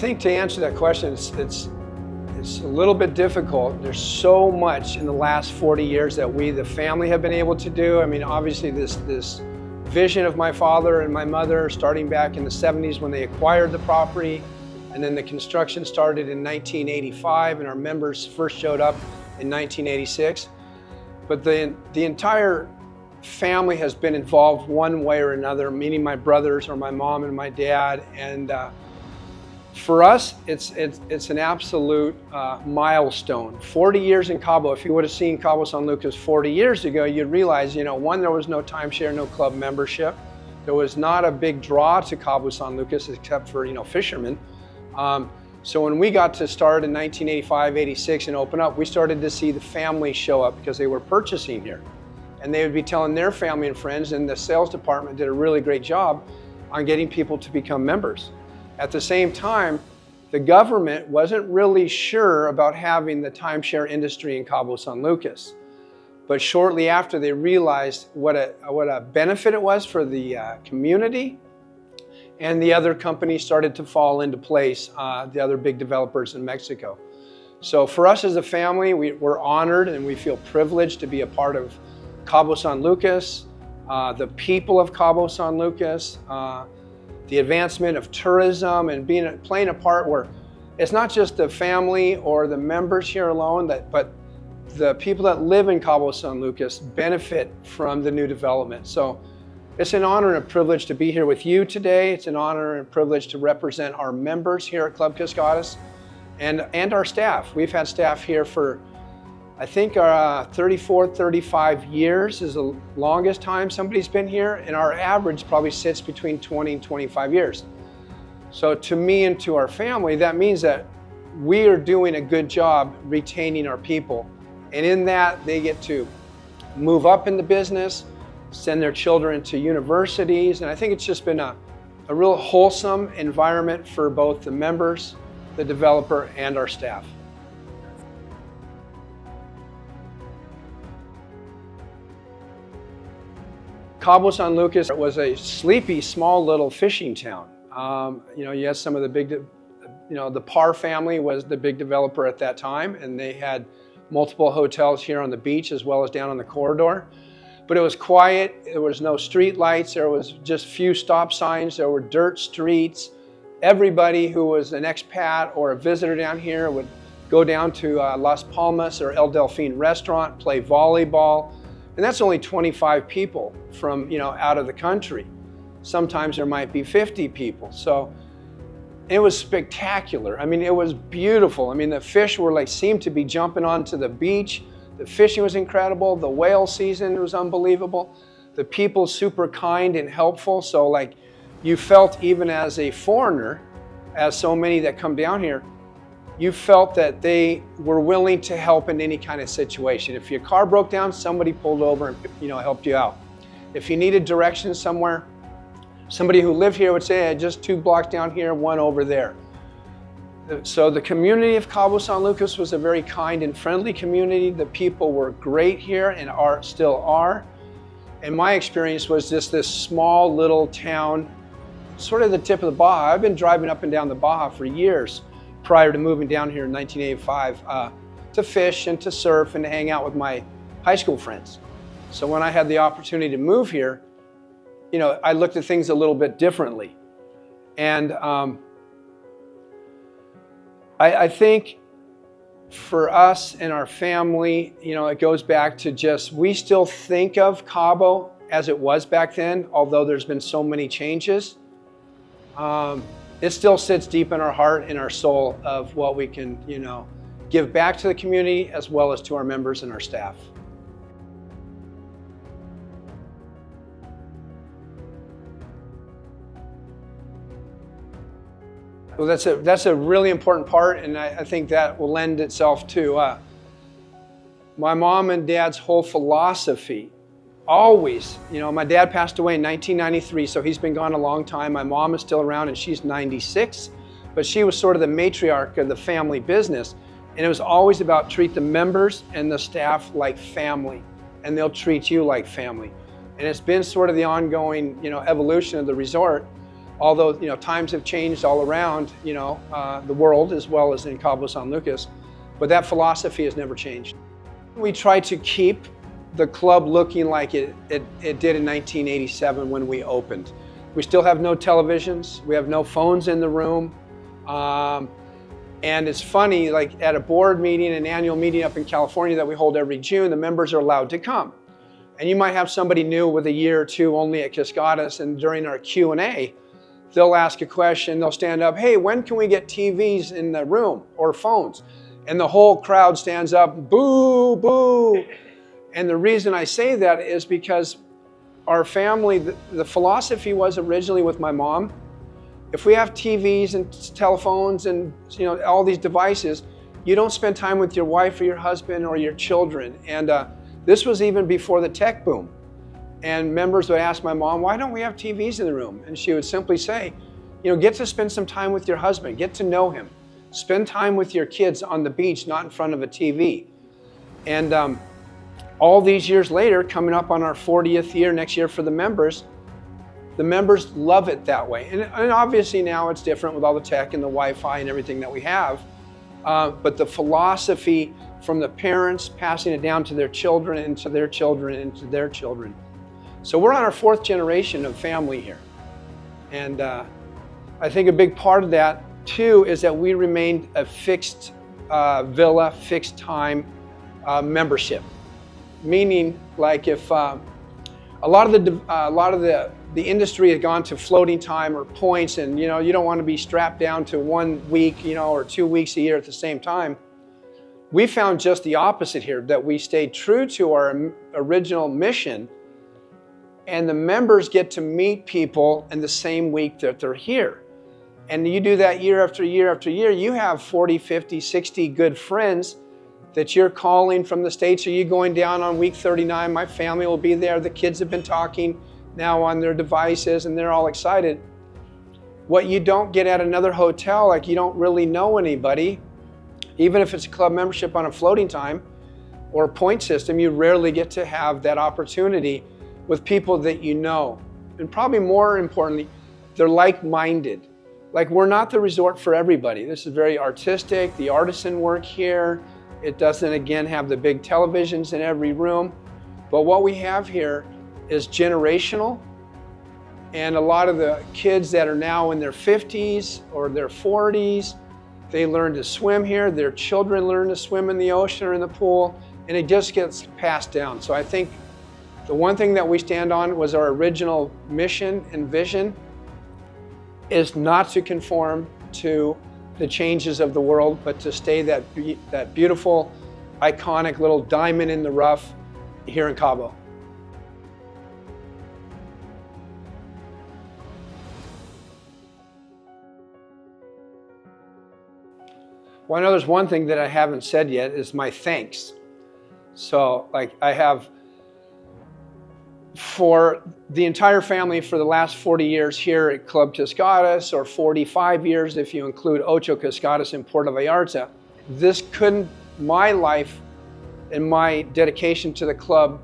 think to answer that question, it's a little bit difficult. There's so much in the last 40 years that we, the family, have been able to do. I mean, obviously this vision of my father and my mother starting back in the 70s when they acquired the property, and then the construction started in 1985 and our members first showed up in 1986. But the entire family has been involved one way or another, meaning my brothers or my mom and my dad. And for us, it's an absolute milestone. 40 years in Cabo. If you would have seen Cabo San Lucas 40 years ago, you'd realize, one, there was no timeshare, no club membership. There was not a big draw to Cabo San Lucas except for, fishermen. So when we got to start in 1985, 86 and open up, we started to see the families show up because they were purchasing here. And they would be telling their family and friends, and the sales department did a really great job on getting people to become members. At the same time, the government wasn't really sure about having the timeshare industry in Cabo San Lucas. But shortly after, they realized what a benefit it was for the community, and the other companies started to fall into place, the other big developers in Mexico. So for us as a family, we're honored and we feel privileged to be a part of Cabo San Lucas, the people of Cabo San Lucas, the advancement of tourism, and playing a part where it's not just the family or the members here alone, but the people that live in Cabo San Lucas benefit from the new development. So it's an honor and a privilege to be here with you today. It's an honor and a privilege to represent our members here at Club Cascadas and our staff. We've had staff here for, I think, 34, 35 years is the longest time somebody's been here, and our average probably sits between 20 and 25 years. So to me and to our family, that means that we are doing a good job retaining our people. And in that, they get to move up in the business, send their children to universities, and I think it's just been a real wholesome environment for both the members, the developer, and our staff. Cabo San Lucas was a sleepy, small little fishing town. You had some of the big, the Parr family was the big developer at that time, and they had multiple hotels here on the beach as well as down on the corridor. But it was quiet, there was no street lights, there was just few stop signs, there were dirt streets. Everybody who was an expat or a visitor down here would go down to Las Palmas or El Delfin restaurant, play volleyball. And that's only 25 people from, out of the country. Sometimes there might be 50 people. So it was spectacular. I mean, it was beautiful. I mean, the fish seemed to be jumping onto the beach. The fishing was incredible. The whale season was unbelievable. The people super kind and helpful. So you felt, even as a foreigner, as so many that come down here, you felt that they were willing to help in any kind of situation. If your car broke down, somebody pulled over and helped you out. If you needed directions somewhere, somebody who lived here would say, hey, just 2 blocks down here, 1 over there. So the community of Cabo San Lucas was a very kind and friendly community. The people were great here and still are. And my experience was just this small little town, sort of the tip of the Baja. I've been driving up and down the Baja for years prior to moving down here in 1985 to fish and to surf and to hang out with my high school friends. So when I had the opportunity to move here, I looked at things a little bit differently. And I think for us and our family, it goes back to we still think of Cabo as it was back then, although there's been so many changes. It still sits deep in our heart and our soul of what we can, give back to the community as well as to our members and our staff. Well, that's a really important part, and I think that will lend itself to my mom and dad's whole philosophy. Always, my dad passed away in 1993, so he's been gone a long time. My mom is still around, and she's 96, but she was sort of the matriarch of the family business, and it was always about treat the members and the staff like family, and they'll treat you like family. And it's been sort of the ongoing, evolution of the resort. although, times have changed all around, the world as well as in Cabo San Lucas, but that philosophy has never changed. We try to keep the club looking like it did in 1987 when we opened. We still have no televisions, we have no phones in the room, and it's funny, like at a board meeting, an annual meeting up in California that we hold every June, the members are allowed to come. And you might have somebody new with a year or two only at Cascadas, and during our Q&A, they'll ask a question, they'll stand up, hey, when can we get TVs in the room or phones? And the whole crowd stands up, boo, boo. And the reason I say that is because our family, the philosophy was originally with my mom, if we have TVs and telephones and all these devices, you don't spend time with your wife or your husband or your children. And this was even before the tech boom. And members would ask my mom, why don't we have TVs in the room? And she would simply say, get to spend some time with your husband, get to know him. Spend time with your kids on the beach, not in front of a TV. And all these years later, coming up on our 40th year next year for the members love it that way. And obviously now it's different with all the tech and the Wi-Fi and everything that we have. But the philosophy from the parents passing it down to their children and to their children and to their children. So we're on our 4th generation of family here. And I think a big part of that too is that we remained a fixed villa, fixed time membership. Meaning, like if a lot of the industry has gone to floating time or points, and you don't want to be strapped down to 1 week, or 2 weeks a year at the same time. We found just the opposite here, that we stayed true to our original mission, and the members get to meet people in the same week that they're here. And you do that year after year after year, you have 40, 50, 60 good friends that you're calling from the States. Are you going down on week 39? My family will be there. The kids have been talking now on their devices and they're all excited. What you don't get at another hotel, like you don't really know anybody, even if it's a club membership on a floating time or a point system, you rarely get to have that opportunity with people that you know. And probably more importantly, they're like-minded. Like, we're not the resort for everybody. This is very artistic, the artisan work here. It doesn't, again, have the big televisions in every room. But what we have here is generational. And a lot of the kids that are now in their 50s or their 40s, they learn to swim here. Their children learn to swim in the ocean or in the pool. And it just gets passed down. So I think the one thing that we stand on was our original mission and vision is not to conform to the changes of the world, but to stay that beautiful, iconic little diamond in the rough here in Cabo. Well, I know there's one thing that I haven't said yet is my thanks. So, I have for the entire family for the last 40 years here at Club Cascadas, or 45 years if you include Ocho Cascadas in Puerto Vallarta. My life and my dedication to the club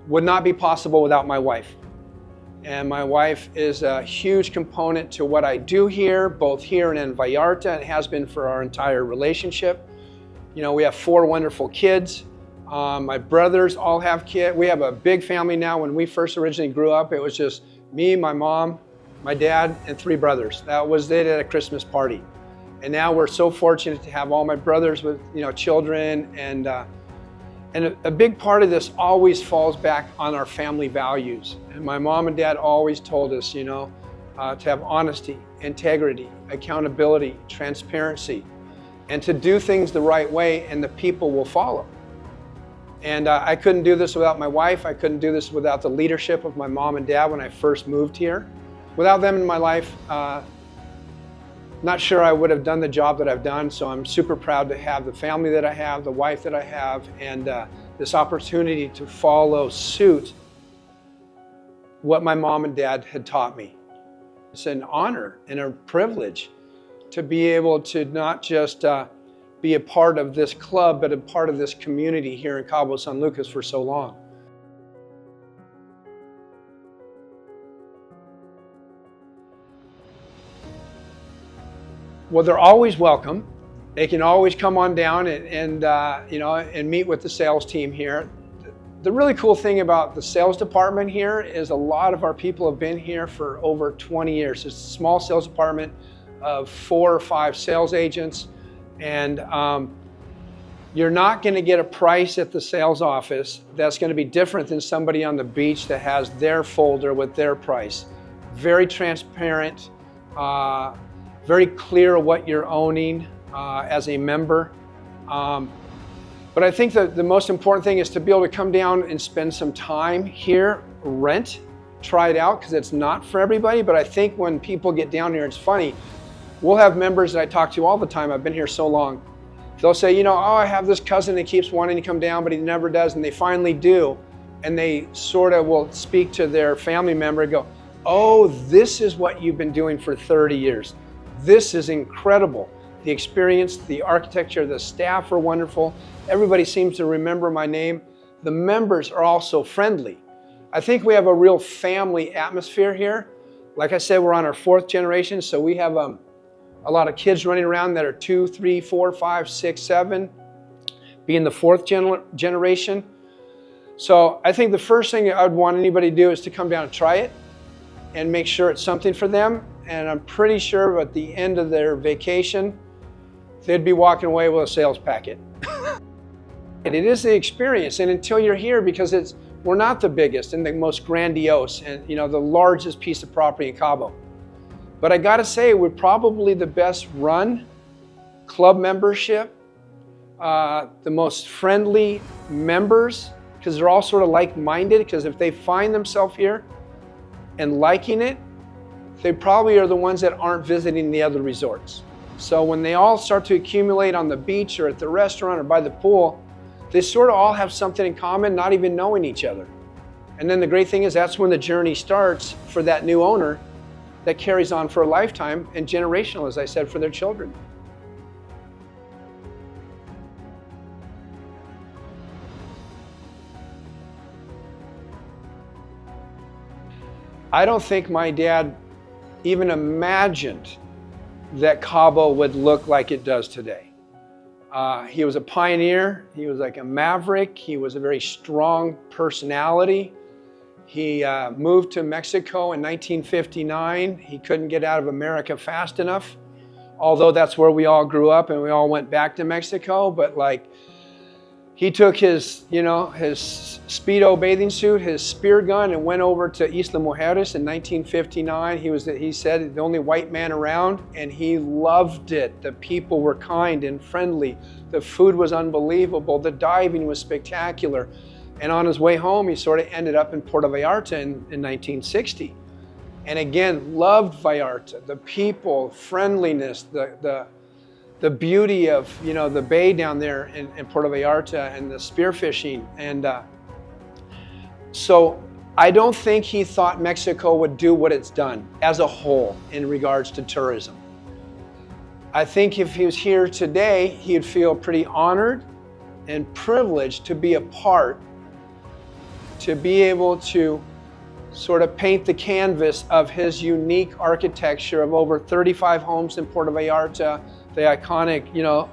would not be possible without my wife. And my wife is a huge component to what I do here, both here and in Vallarta, and it has been for our entire relationship. We have 4 wonderful kids. My brothers all have kids. We have a big family now. When we first originally grew up, it was just me, my mom, my dad, and 3 brothers. That was it at a Christmas party. And now we're so fortunate to have all my brothers with children, and a big part of this always falls back on our family values. And my mom and dad always told us, to have honesty, integrity, accountability, transparency, and to do things the right way, and the people will follow. And I couldn't do this without my wife. I couldn't do this without the leadership of my mom and dad when I first moved here. Without them in my life, not sure I would have done the job that I've done. So I'm super proud to have the family that I have, the wife that I have, and this opportunity to follow suit what my mom and dad had taught me. It's an honor and a privilege to be able to not just be a part of this club, but a part of this community here in Cabo San Lucas for so long. Well, they're always welcome. They can always come on down and meet with the sales team here. The really cool thing about the sales department here is a lot of our people have been here for over 20 years. It's a small sales department of 4 or 5 sales agents, and you're not going to get a price at the sales office that's going to be different than somebody on the beach that has their folder with their price. Very transparent, very clear what you're owning as a member. But I think that the most important thing is to be able to come down and spend some time here, rent, try it out, because it's not for everybody. But I think when people get down here, it's funny. We'll have members that I talk to all the time. I've been here so long. They'll say, oh, I have this cousin that keeps wanting to come down, but he never does. And they finally do. And they sort of will speak to their family member and go, oh, this is what you've been doing for 30 years. This is incredible. The experience, the architecture, the staff are wonderful. Everybody seems to remember my name. The members are also friendly. I think we have a real family atmosphere here. Like I said, we're on our 4th generation, so we have a lot of kids running around that are 2, 3, 4, 5, 6, 7, being the 4th generation. So I think the first thing I'd want anybody to do is to come down and try it and make sure it's something for them. And I'm pretty sure at the end of their vacation, they'd be walking away with a sales packet. And it is the experience, and until you're here, because we're not the biggest and the most grandiose and the largest piece of property in Cabo. But I gotta say, we're probably the best run club membership, the most friendly members, because they're all sort of like-minded, because if they find themselves here and liking it, they probably are the ones that aren't visiting the other resorts. So when they all start to accumulate on the beach or at the restaurant or by the pool, they sort of all have something in common, not even knowing each other. And then the great thing is that's when the journey starts for that new owner that carries on for a lifetime and generational, as I said, for their children. I don't think my dad even imagined that Cabo would look like it does today. He was a pioneer. He was like a maverick. He was a very strong personality. He moved to Mexico in 1959. He couldn't get out of America fast enough, although that's where we all grew up and we all went back to Mexico. But he took his Speedo bathing suit, his spear gun, and went over to Isla Mujeres in 1959. He said, the only white man around, and he loved it. The people were kind and friendly. The food was unbelievable. The diving was spectacular. And on his way home, he sort of ended up in Puerto Vallarta in 1960. And again, loved Vallarta, the people, friendliness, the beauty of the bay down there in Puerto Vallarta and the spearfishing. And so I don't think he thought Mexico would do what it's done as a whole in regards to tourism. I think if he was here today, he'd feel pretty honored and privileged to be a part, to be able to sort of paint the canvas of his unique architecture of over 35 homes in Puerto Vallarta, the iconic,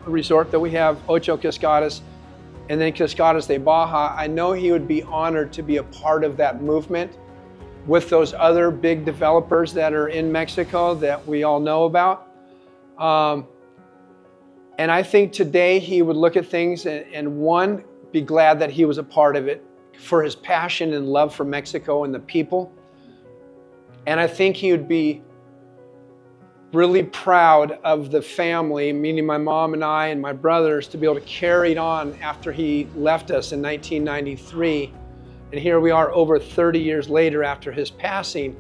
resort that we have, Ocho Cascadas, and then Cascadas de Baja. I know he would be honored to be a part of that movement with those other big developers that are in Mexico that we all know about. And I think today he would look at things and one, be glad that he was a part of it for his passion and love for Mexico and the people. And I think he would be really proud of the family, meaning my mom and I and my brothers, to be able to carry it on after he left us in 1993. And here we are over 30 years later after his passing.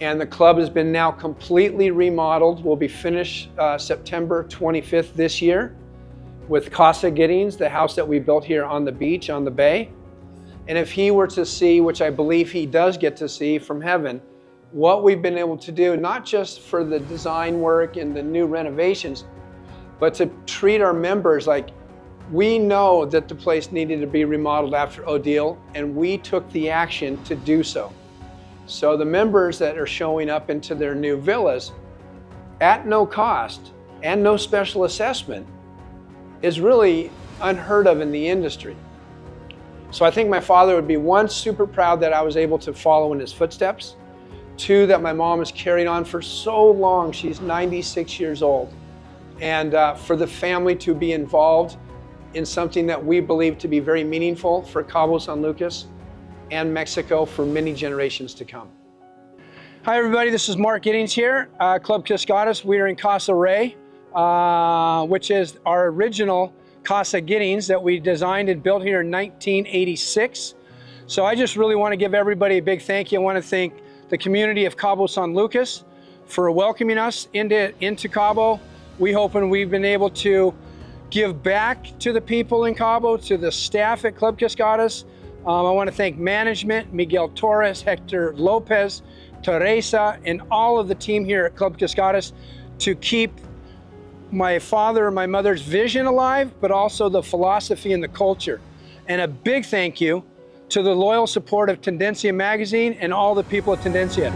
And the club has been now completely remodeled. We'll be finished September 25th this year with Casa Giddings, the house that we built here on the beach, on the bay. And if he were to see, which I believe he does get to see from heaven, what we've been able to do, not just for the design work and the new renovations, but to treat our members like we know that the place needed to be remodeled after Odile, and we took the action to do so. So the members that are showing up into their new villas, at no cost, and no special assessment is really unheard of in the industry. So I think my father would be, one, super proud that I was able to follow in his footsteps. Two, that my mom has carried on for so long. She's 96 years old. And for the family to be involved in something that we believe to be very meaningful for Cabo San Lucas and Mexico for many generations to come. Hi everybody, this is Mark Giddings here, Club Cascadas. We are in Casa Rey, which is our original Casa Giddings that we designed and built here in 1986. So I just really want to give everybody a big thank you. I want to thank the community of Cabo San Lucas for welcoming us into Cabo. We've been able to give back to the people in Cabo, to the staff at Club Cascadas. I want to thank management, Miguel Torres, Hector Lopez, Teresa, and all of the team here at Club Cascadas to keep my father and my mother's vision alive, but also the philosophy and the culture. And a big thank you to the loyal support of Tendencia magazine and all the people at Tendencia.